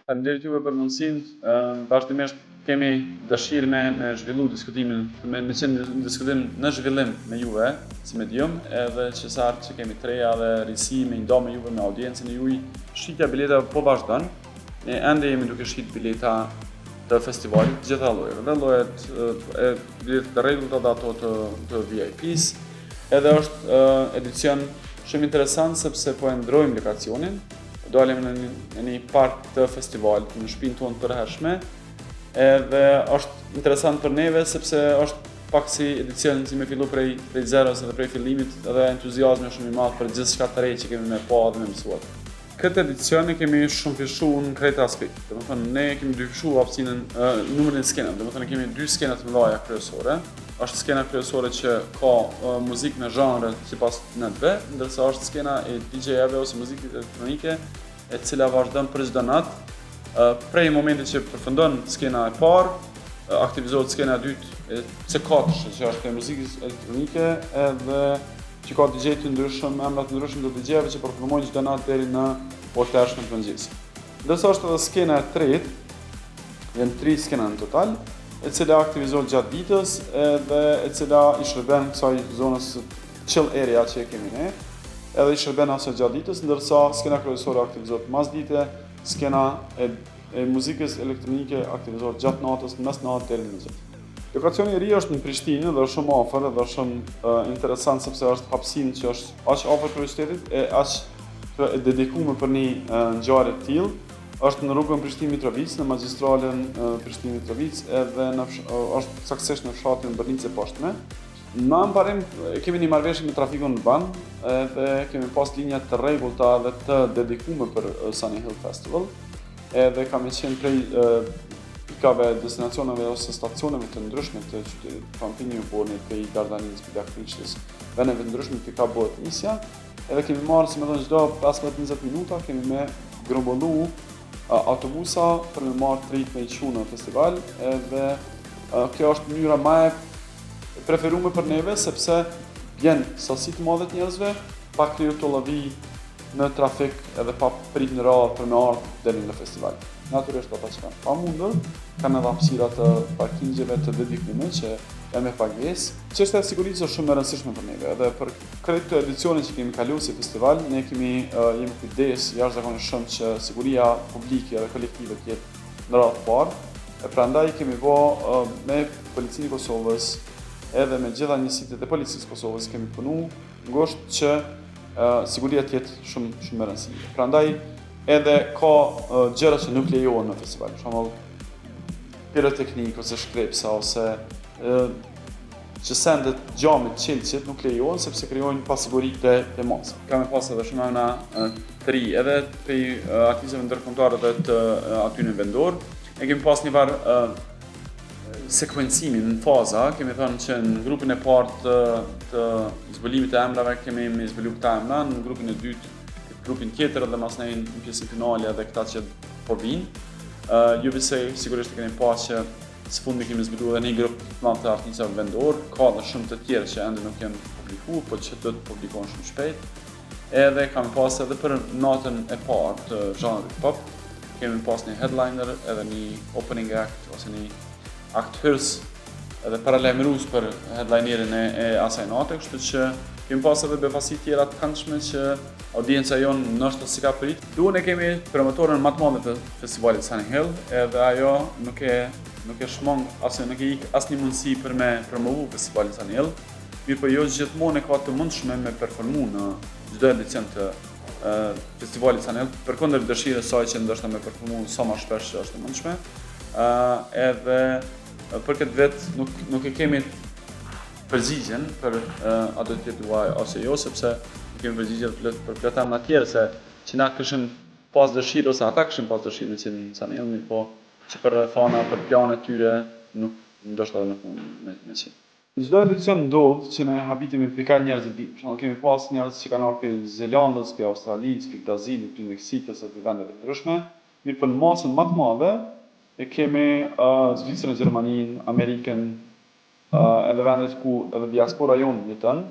Faleminderit juve për mundësinë. Vazhdimisht kemi dëshirë me zhvillu diskutimin, me qenë në diskutim në zhvillim me juve, si medium, edhe që sartë që kemi treja dhe risi me ndo me juve, me audiencën e juj. Shqitja bileta po vazhdon, ne ende jemi duke shqit bileta të festivalit të gjitha llojeve, dhe llojet e biletet të rregullta dhe ato të VIP-s. Edhe është edicion shumë interesant sepse po e ndrojmë lokacionin. Dalim në një park të festivalit, në shtëpinë tonë të rehershme, edhe është interesant për neve sepse është pak si edicion si me fillu prej zeros edhe prej fillimit, edhe entuziazmi shumë i madh për gjithçka të re që kemi me pa dhe me mësuar. Këtë edicion e kemi shumë fishu në krejt aspekt. Domethënë ne kemi dyfishu hapësinën, numrin e skenave. Domethënë kemi 2 skena të mëdha kryesore. Është skena kryesore që ka muzikë me zhanre sipas netëve, ndërsa është skena e DJ-ave ose muzikë elektronike, e cila vazhdon për çdo natë. Prej momentit që përfundon skena e parë, aktivizohet skena e dytë, C4, që është e muzikës elektronike, edhe që ka DJ të ndryshëm, emra të ndryshëm të DJ-ave që performojnë çdo natë deri në orë të hershme të mëngjesit. Ndërsa është edhe skena e tretë, janë 3 skena në total, e cila aktivizohet gjatë ditës edhe e cila i shërben kësaj zonës chill area që e kemi ne, edhe i shërben asaj gjatë ditës, ndërsa skena kryesore aktivizohet mas dite, skena e muzikës elektronike aktivizohet gjatë natës, mes natës deri në mëngjes. Lokacioni i ri është në Prishtinë dhe është shumë afër dhe është shumë interesant sepse është hapësinë që është aq afër kryeqytetit e aq e dedikuar për një ngjarje të tillë. Është në rrugën Prishtinë-Mitrovic, në magjistralen Prishtinë-Mitrovic, edhe është saktësisht në fshatin Bërnicë e Poshtme. Në amparim kemi një marrëveshje me trafikun urban, edhe kemi pas linja të rregullta dhe të dedikuar për Sunny Hill Festival. Edhe kemi qenë prej pikave, destinacioneve ose stacioneve të ndryshme të qytetit, Pampini, Bornit, prej Dardanis, Bijakriçës, vendeve të ndryshme të ka bëhet nisja. Edhe kemi marrë, si më thënë, çdo 15-20 minuta kemi me grumbullu autobusa për me marrë trit me i qu në festival, edhe kjo është mënyra më e preferuar për neve sepse vjen sasi të madhe të njerëzve, pa kriju të llavi në trafik edhe pa prit në radhë për me ardhur deri në festival. Natyrisht ata që kanë pamundur, kanë edhe hapësira të parkingjeve të dedikuara që janë me pagesë. Çështja e sigurisë është shumë e rëndësishme për neve, edhe për këtë edicion që kemi kaluar si festival, ne jemi kujdes jashtëzakonisht shumë që siguria publike dhe kolektive të jetë në radhë të parë. E prandaj kemi bërë me Policinë e Kosovës edhe me gjitha njësitë e Policisë së Kosovës kemi punuar ngushtë që siguria të jetë shumë e rëndësishme. Prandaj edhe ka gjëra që nuk lejohen në festival, për shembull piroteknik ose shkrepsa ose që sendet gjamit qelçit nuk lejohen sepse krijojnë pasiguri te masa. Kamë pas edhe shumë ana të ri edhe prej aktivistëve ndërkombëtar dhe të aty në vendor. Ne kemi pas një varë sekuencimin në faza, kemi thënë që në grupin e parë të zbulimit të emrave kemi me zbulu këta emra, në grupin e dytë grupin tjetër dhe mas nejnë në pjesën finale dhe këta që po vinë. Juve se sigurisht e keni pa që së fundi kemi zbulu edhe një grup të artistëve vendor, ka dhe shumë të tjerë që ende nuk janë publiku, po që do të publikohen shumë shpejt. Edhe kemi pas edhe për natën e parë të zhanrit pop, kemi pas një headliner edhe një opening act ose një aktërs edhe paralajmërues për headlinerin e asaj nate, kështu që kemi pas edhe befasi tjera të këndshme që audienca jonë nështë si ka prit. Duhen e kemi promotorën më të madhe të festivalit Sunny Hill, edhe ajo nuk e shmong, ose nuk e ik asnjë mundësi për me promovu festivalin Sunny Hill. Mirë po jo gjithmonë e ka të mundshme me performu në çdo edicion të festivalit Sunny Hill, përkundër dëshirës saj që ndoshta me performu sa më shpesh që është e mundshme. Edhe për këtë vetë nuk e kemi përgjigjen për a do të jetë uaj ose jo, sepse kemi përgjigje për plot emra të tjerë se që na këshin pas dëshirë ose ata këshin pas dëshirë që në Sunny Hill, po që për fana, për planet tyre nuk ndoshta nuk me qenë. Në çdo edicion ndodh që ne habitemi për njerëz të ditë. Për shembull kemi pas njerëz që kanë ardhur prej Zelandës, prej Australisë, prej Brazilit, prej Meksikës ose prej vendeve të ndryshme. Mirë po në masën më të madhe e kemi Zvicrën, Gjermaninë, Amerikën, edhe vendet ku edhe diaspora jonë jeton.